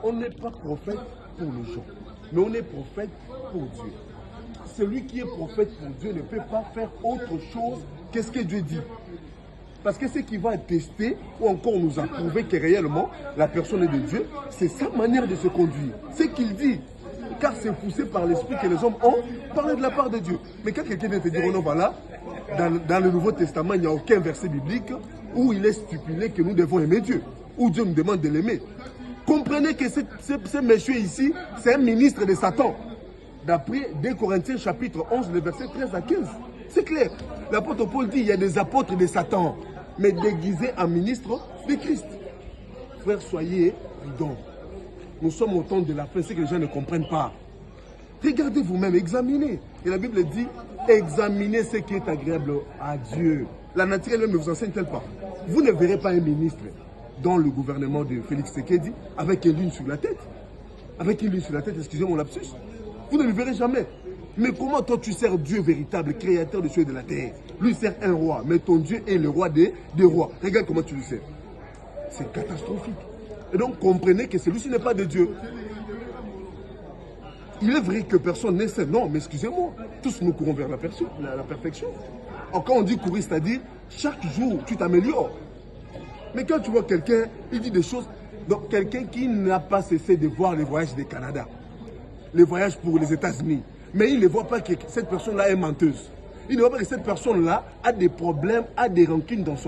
On n'est pas prophète pour les gens, mais on est prophète pour Dieu. Celui qui est prophète pour Dieu ne peut pas faire autre chose que ce que Dieu dit. Parce que ce qui va attester ou encore nous a prouvé que réellement la personne est de Dieu, c'est sa manière de se conduire. Ce qu'il dit. Car c'est poussé par l'esprit que les hommes ont parlé de la part de Dieu. Mais quand quelqu'un vient te dire, oh non, voilà, dans le Nouveau Testament, il n'y a aucun verset biblique où il est stipulé que nous devons aimer Dieu, où Dieu nous demande de l'aimer. Comprenez que ce monsieur ici, c'est un ministre de Satan. D'après 2 Corinthiens chapitre 11, le verset 13 à 15. C'est clair. L'apôtre Paul dit, il y a des apôtres de Satan, mais déguisés en ministres de Christ. Frères, soyez prudents. Nous sommes au temps de la fin, c'est que les gens ne comprennent pas. Regardez vous-même, examinez. Et la Bible dit, examinez ce qui est agréable à Dieu. La nature elle ne vous enseigne-t-elle pas? Vous ne verrez pas un ministre dans le gouvernement de Félix Tshisekedi avec une lune sur la tête. Avec une lune sur la tête, excusez mon lapsus. Vous ne le verrez jamais. Mais comment toi tu sers Dieu véritable, créateur des cieux et de la terre? Lui sert un roi, mais ton Dieu est le roi des rois. Regarde comment tu le sers. C'est catastrophique. Et donc comprenez que celui-ci n'est pas de Dieu. Il est vrai que personne n'est seul. Non, mais excusez-moi, tous nous courons vers la perfection. Alors, quand on dit courir, c'est-à-dire chaque jour tu t'améliores. Mais quand tu vois quelqu'un, il dit des choses. Donc quelqu'un qui n'a pas cessé de voir les voyages du Canada, les voyages pour les États-Unis, mais il ne voit pas que cette personne-là est menteuse. Il ne voit pas que cette personne-là a des problèmes, a des rancunes dans son